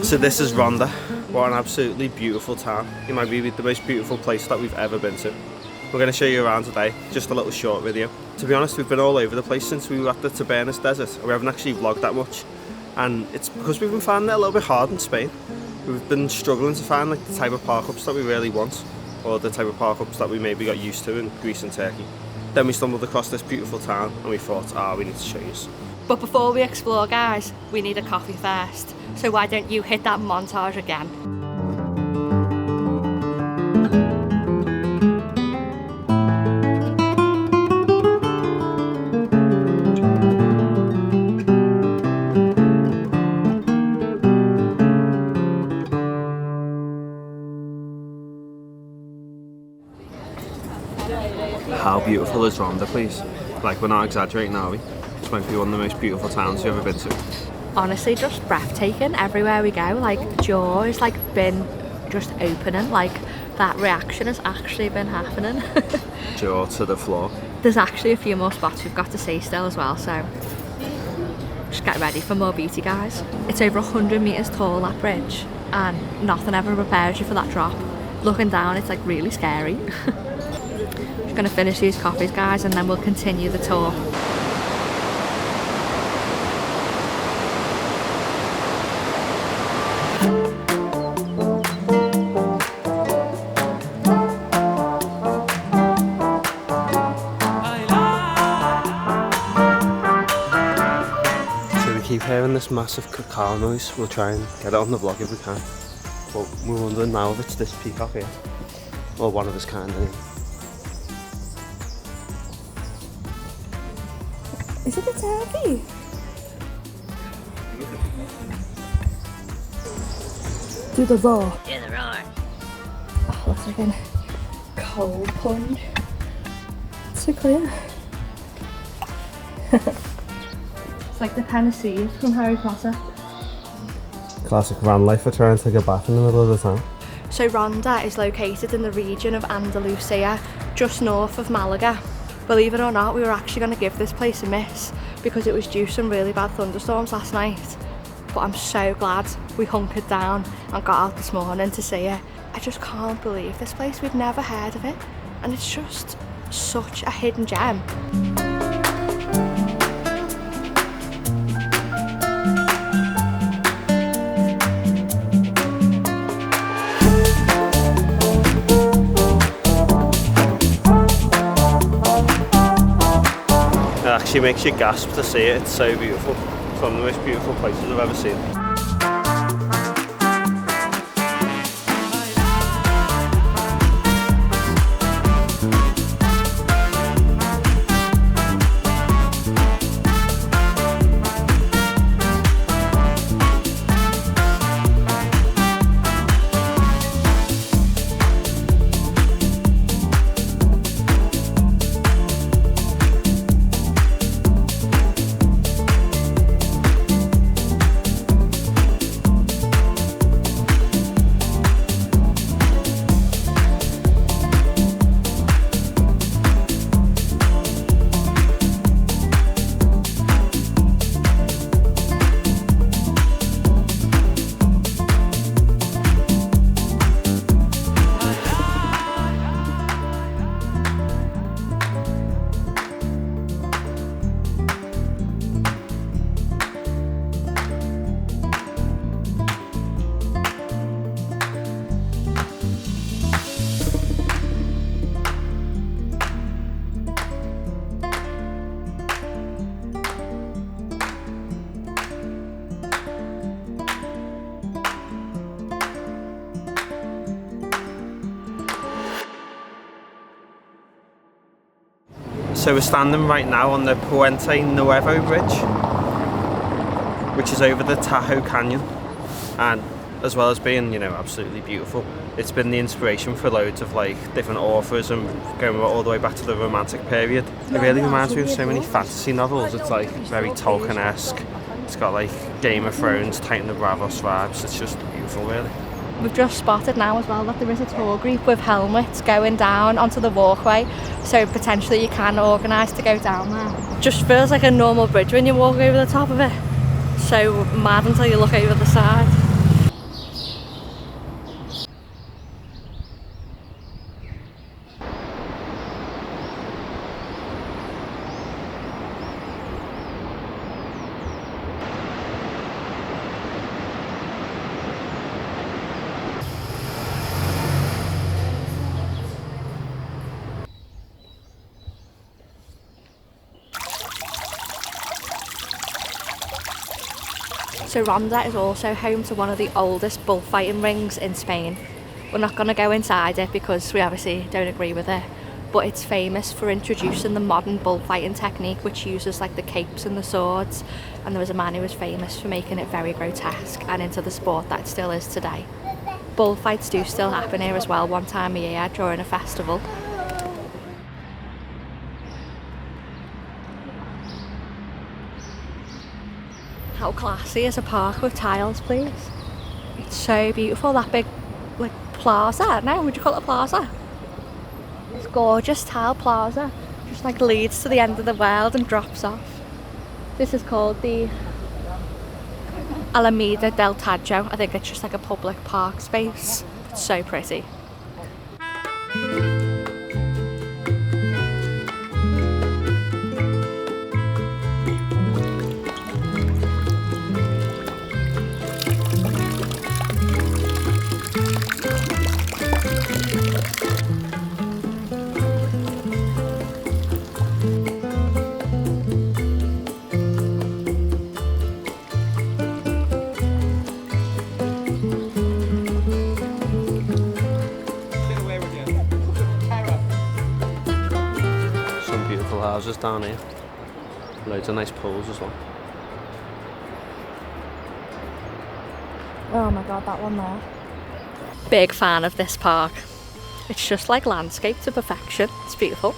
So this is Ronda. What an absolutely beautiful town. It might be the most beautiful place that we've ever been to. We're going to show you around today, just a little short video. To be honest, we've been all over the place since we were at the Tabernas Desert. We haven't actually vlogged that much. And it's because we've been finding it a little bit hard in Spain. We've been struggling to find like the type of park-ups that we really want, or the type of park-ups that we maybe got used to in Greece and Turkey. Then we stumbled across this beautiful town and we thought, we need to show you. But before we explore, guys, we need a coffee first. So why don't you hit that montage again? How beautiful is Ronda, please? Like, we're not exaggerating, are we? This might be one of the most beautiful towns you've ever been to. Honestly, just breathtaking everywhere we go. Like, jaw has like been just opening. Like, that reaction has actually been happening. Jaw to the floor. There's actually a few more spots we've got to see still as well, so just get ready for more beauty, guys. It's over 100 metres tall, that bridge, and nothing ever prepares you for that drop. Looking down, it's like really scary. Just gonna finish these coffees, guys, and then we'll continue the tour. Keep hearing this massive cacao noise. We'll try and get it on the vlog if we can. But we're wondering now if it's this peacock here, or one of its kind anyway. Is it a turkey? Do the roar. Do the roar. Oh, looks like a cold plunge. It's so clear. It's like the Tennessee from Harry Potter. Classic van life for trying to take a bath in the middle of the town. So Ronda is located in the region of Andalusia, just north of Malaga. Believe it or not, we were actually going to give this place a miss because it was due some really bad thunderstorms last night. But I'm so glad we hunkered down and got out this morning to see it. I just can't believe this place, we've never heard of it. And it's just such a hidden gem. It actually makes you gasp to see it. It's so beautiful. It's one of the most beautiful places I've ever seen. So we're standing right now on the Puente Nuevo Bridge, which is over the Tahoe Canyon, and as well as being, you know, absolutely beautiful, it's been the inspiration for loads of like different authors and going all the way back to the Romantic period. It really reminds me of so many fantasy novels. It's like very Tolkien-esque. It's got like Game of Thrones, Titan of Bravos vibes. It's just beautiful, really. We've just spotted now as well that there is a tour group with helmets going down onto the walkway, so potentially you can organise to go down there. Just feels like a normal bridge when you walk over the top of it. So mad until you look over the side. So Ronda is also home to one of the oldest bullfighting rings in Spain. We're not going to go inside it because we obviously don't agree with it, but it's famous for introducing the modern bullfighting technique which uses like the capes and the swords, and there was a man who was famous for making it very grotesque and into the sport that it still is today. Bullfights do still happen here as well one time a year during a festival. How classy is a park with tiles, please? It's so beautiful, that big like plaza. No, would you call it a plaza? It's gorgeous tile plaza. Just like leads to the end of the world and drops off. This is called the Alameda del Tajo. I think it's just like a public park space. It's so pretty. Houses down here, loads of nice pools as well. Oh my god, that one there. Big fan of this park. It's just like landscape to perfection. It's beautiful.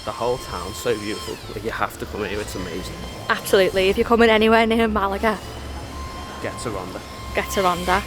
The whole town's so beautiful. Like, you have to come here, it's amazing. Absolutely, if you're coming anywhere near Malaga, get to Ronda. Get to Ronda.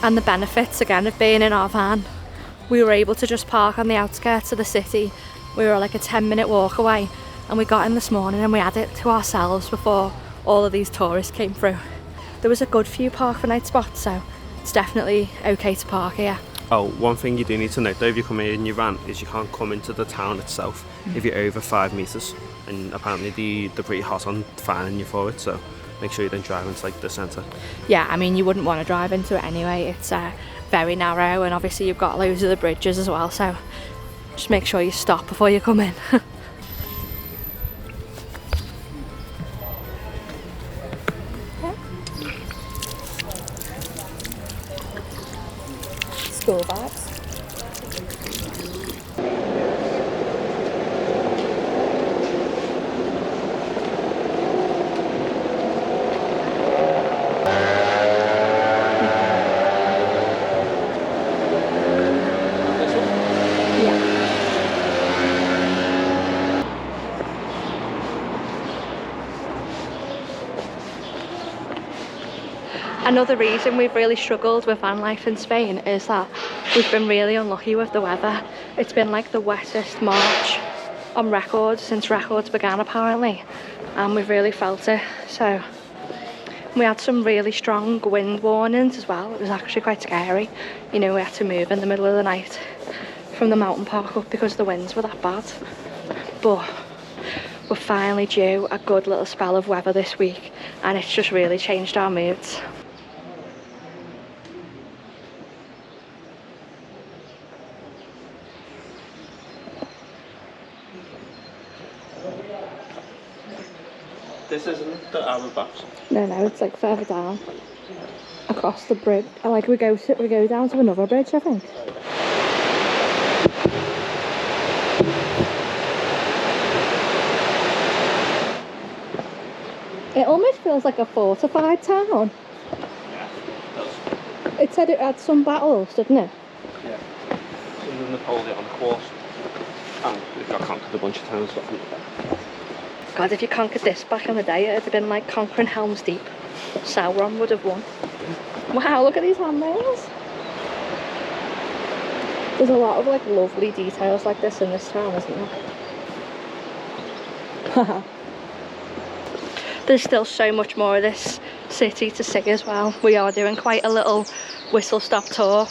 And the benefits again of being in our van. We were able to just park on the outskirts of the city. We were like a 10-minute walk away, and we got in this morning and we had it to ourselves before all of these tourists came through. There was a good few park for night spots, so it's definitely okay to park here. Oh, one thing you do need to note though if you come here in your van is you can't come into the town itself if you're over 5 metres, and apparently they're pretty hot on fining you for it, so make sure you don't drive into like the centre. Yeah, I mean you wouldn't want to drive into it anyway. It's very narrow, and obviously you've got loads of the bridges as well, so just make sure you stop before you come in. School vibes. Another reason we've really struggled with van life in Spain is that we've been really unlucky with the weather. It's been like the wettest March on record since records began apparently, and we've really felt it. So we had some really strong wind warnings as well. It was actually quite scary. You know, we had to move in the middle of the night from the mountain park up because the winds were that bad. But we're finally due a good little spell of weather this week, and it's just really changed our moods. This isn't the Arab box. No, it's like further down, across the bridge. Like we go down to another bridge, I think. It almost feels like a fortified town. Yeah, it does. It said it had some battles, didn't it? Yeah. Some of Napoleon, of course. And we've got conquered a bunch of towns. God, if you conquered this back in the day, it'd have been like conquering Helm's Deep. Sauron would have won. Wow, look at these handmails. There's a lot of like lovely details like this in this town, isn't there? There's still so much more of this city to see as well. We are doing quite a little whistle-stop tour.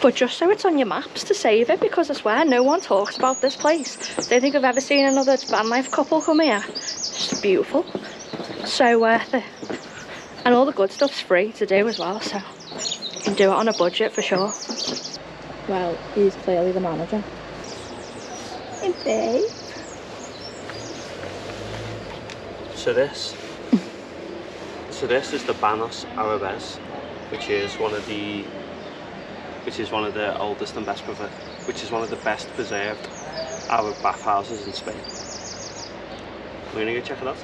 But just so it's on your maps to save it, because I swear no one talks about this place. Don't think I've ever seen another van life couple come here. It's just beautiful. So worth it. And all the good stuff's free to do as well, so you can do it on a budget for sure. Well, he's clearly the manager. Hey babe. So this So this is the Banos Arabes, which is one of the oldest and best preserved Arab bathhouses in Spain. We're gonna go check it out.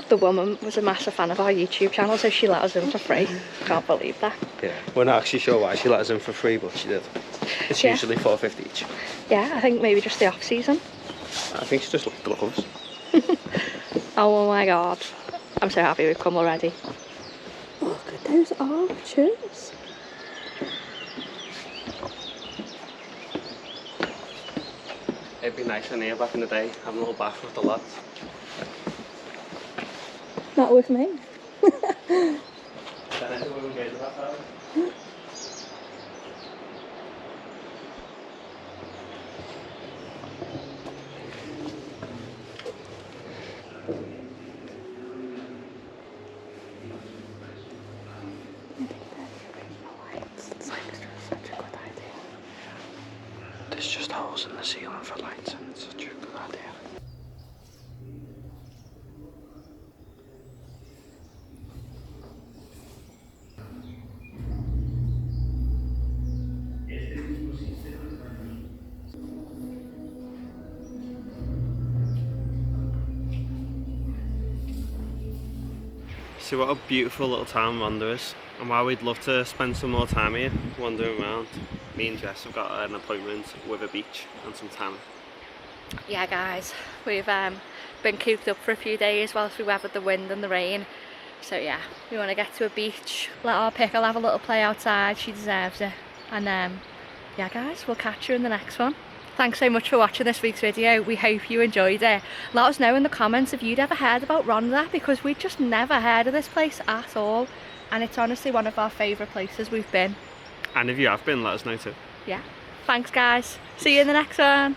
The woman was a massive fan of our YouTube channel, so she let us in for free. Can't believe that. Yeah. We're not actually sure why she let us in for free, but she did. It's usually $4.50 each. Yeah, I think maybe just the off season. I think she just liked the look of us. Oh my god. I'm so happy we've come already. Look at those arches. It'd be nice in here back in the day, having a little bath with the lads. Not with me. There's just holes in the ceiling for lights and it's such a good idea. See what a beautiful little town Ronda is, and while we'd love to spend some more time here wandering around, me and Jess have got an appointment with a beach and some tanning. Yeah guys, we've been cooped up for a few days whilst we weathered the wind and the rain, so yeah, we want to get to a beach, let our pickle have a little play outside, she deserves it, and yeah guys, we'll catch you in the next one. Thanks so much for watching this week's video. We hope you enjoyed it. Let us know in the comments if you'd ever heard about Ronda, because we'd just never heard of this place at all, and it's honestly one of our favourite places we've been. And if you have been, let us know too. Yeah. Thanks guys. See you in the next one.